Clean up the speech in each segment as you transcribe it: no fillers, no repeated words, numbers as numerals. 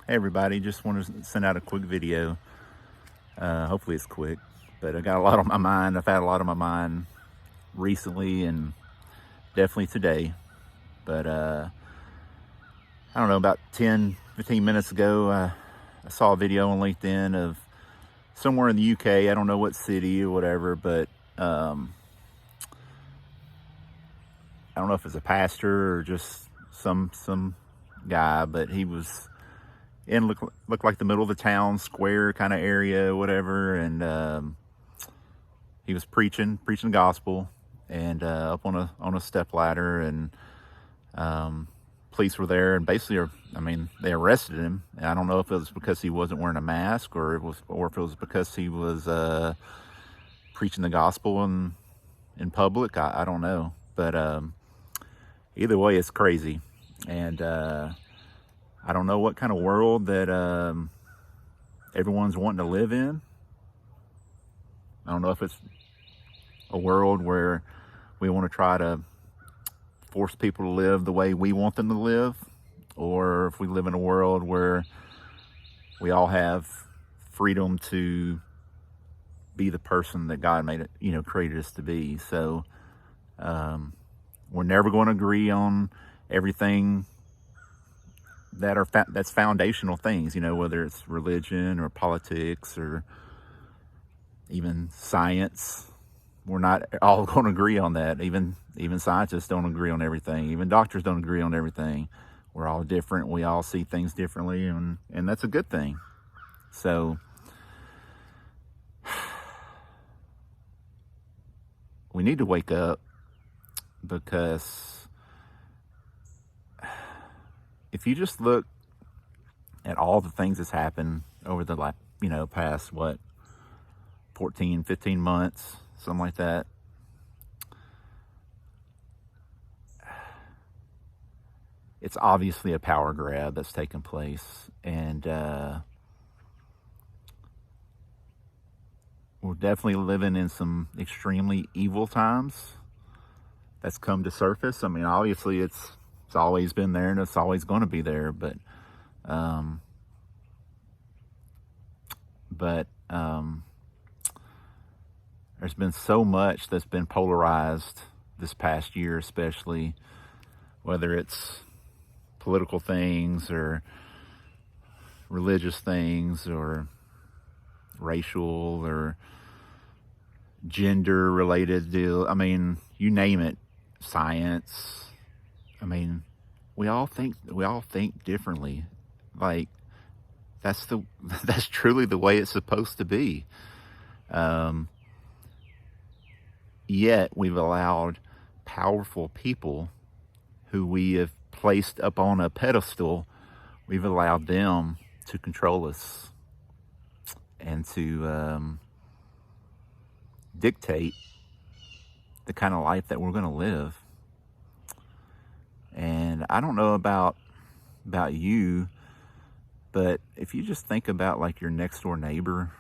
Hey everybody, just want to send out a quick video. Hopefully it's quick, but I got a lot on my mind. I've had a lot on my mind recently and definitely today. But I don't know, about 10, 15 minutes ago, I saw a video on LinkedIn of somewhere in the UK. I don't know what city or whatever, but I don't know if it's a pastor or just some guy, but he was in looked like the middle of the town square kind of area, whatever, and he was preaching the gospel, and up on a step ladder, and police were there, and basically, they arrested him. And I don't know if it was because he wasn't wearing a mask, or if it was because he was preaching the gospel in public. I don't know, but either way, it's crazy, and I don't know what kind of world that everyone's wanting to live in. I don't know if it's a world where we want to try to force people to live the way we want them to live, or if we live in a world where we all have freedom to be the person that God made it, created us to be. So we're never going to agree on everything that's foundational things, whether it's religion or politics or even science. We're not all going to agree on that. Even scientists don't agree on everything. Even doctors don't agree on everything. We're all different. We all see things differently, and that's a good thing. So we need to wake up, because if you just look at all the things that's happened over the past 14, 15 months, something like that, it's obviously a power grab that's taken place, and we're definitely living in some extremely evil times that's come to surface. Obviously it's always been there, and it's always going to be there, but there's been so much that's been polarized this past year, especially, whether it's political things or religious things or racial or gender related deal. You name it, science. We all think differently. Like, that's truly the way it's supposed to be. Yet we've allowed powerful people who we have placed up on a pedestal, we've allowed them to control us and to dictate the kind of life that we're going to live. And I don't know about you, but if you just think about like your next door neighbor,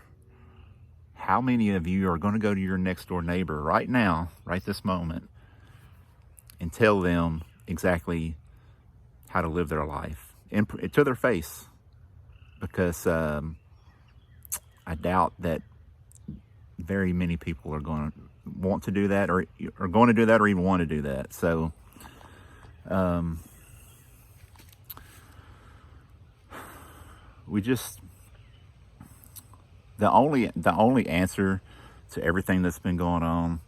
how many of you are going to go to your next door neighbor right now, right this moment, and tell them exactly how to live their life to their face? Because I doubt that very many people are going to want to do that, or are going to do that, or even want to do that. So we just, the only answer to everything that's been going on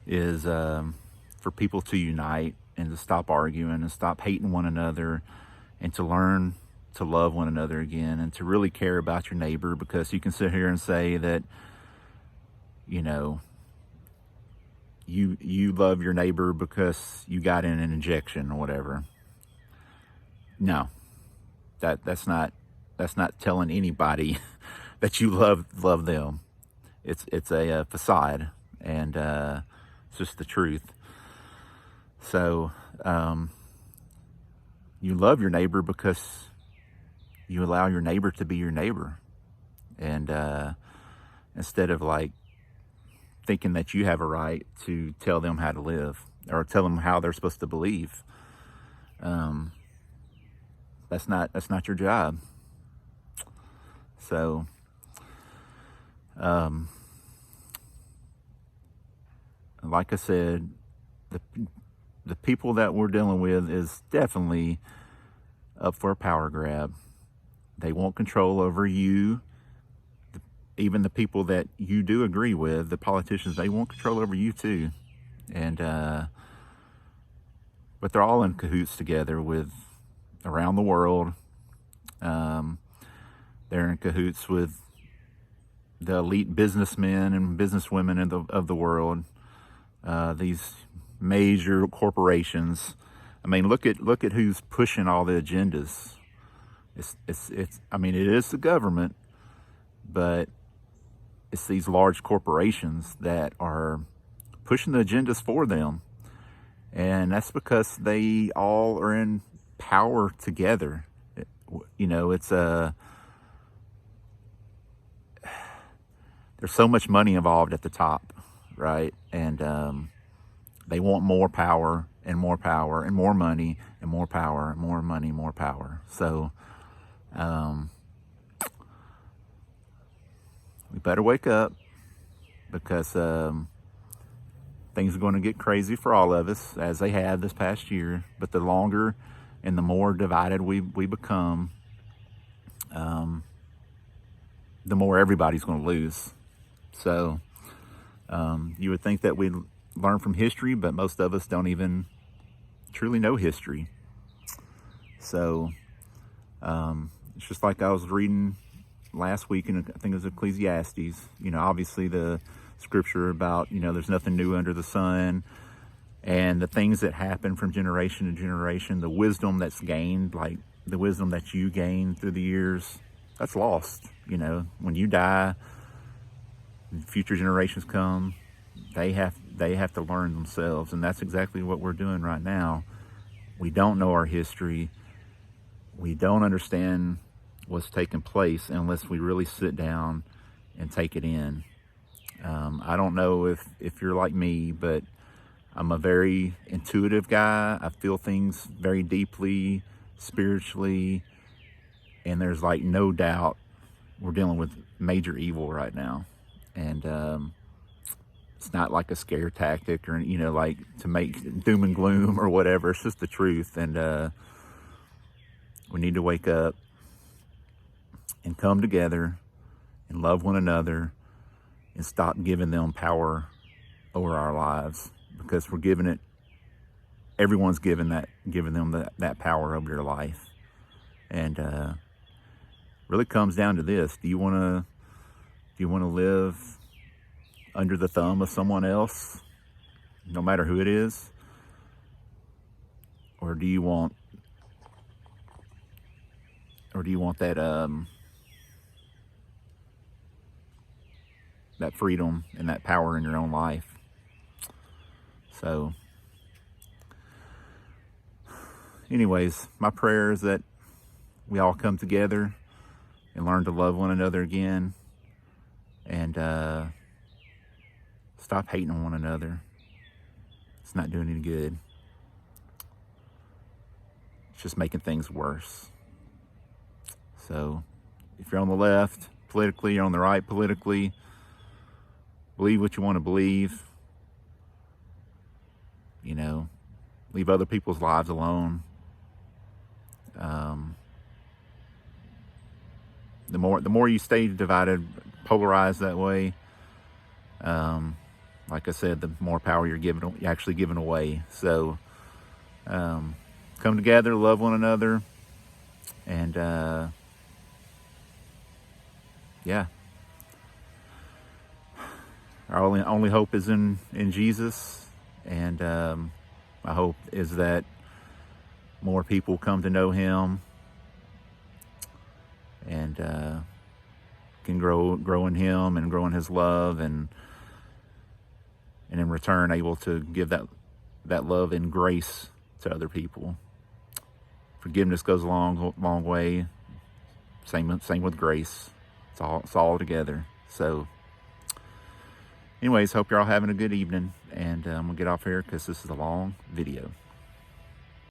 is for people to unite and to stop arguing and stop hating one another, and to learn to love one another again, and to really care about your neighbor. Because you can sit here and say that, you love your neighbor because you got in an injection or whatever. No, that's not telling anybody that you love them. It's a facade, and it's just the truth. So you love your neighbor because you allow your neighbor to be your neighbor, and instead of like thinking that you have a right to tell them how to live, or tell them how they're supposed to believe. That's not your job. So, like I said, the people that we're dealing with is definitely up for a power grab. They want control over you. Even the people that you do agree with, the politicians, they want control over you too. And but they're all in cahoots together with around the world. They're in cahoots with the elite businessmen and businesswomen of the world. These major corporations. I mean, look at who's pushing all the agendas. It's I mean, it is the government, but it's these large corporations that are pushing the agendas for them. And that's because they all are in power together. You know, it's there's so much money involved at the top, right? And they want more power and more power and more money and more power and more money, more power. So we better wake up, because things are going to get crazy for all of us, as they have this past year. But the longer and the more divided we become, the more everybody's going to lose. So you would think that we'd learn from history, but most of us don't even truly know history. So it's just like I was reading last week, and I think it was Ecclesiastes. You know, obviously the scripture about, you know, there's nothing new under the sun, and the things that happen from generation to generation, the wisdom that's gained, like the wisdom that you gain through the years, that's lost. You know, when you die, future generations come, they have to learn themselves. And that's exactly what we're doing right now. We don't know our history. We don't understand what's taking place unless we really sit down and take it in. I don't know if you're like me, but I'm a very intuitive guy. I feel things very deeply, spiritually, and there's like no doubt we're dealing with major evil right now. And it's not like a scare tactic, or, you know, like to make doom and gloom or whatever. It's just the truth. And we need to wake up and come together and love one another and stop giving them power over our lives, because we're giving it, everyone's giving them that power over their life. And really comes down to this: do you want to live under the thumb of someone else, no matter who it is, or do you want that freedom and that power in your own life? So anyways, my prayer is that we all come together and learn to love one another again, and stop hating on one another. It's not doing any good. It's just making things worse. So if you're on the left politically, you're on the right politically, believe what you want to believe. You know, leave other people's lives alone. The more you stay divided, polarized that way, like I said, the more power you're actually giving away. So come together, love one another, and yeah. Our only hope is in Jesus, and my hope is that more people come to know Him and can grow in Him and grow in His love, and in return able to give that love and grace to other people. Forgiveness goes a long way. Same with grace. It's all together. So anyways, hope you're all having a good evening, and I'm gonna get off here because this is a long video.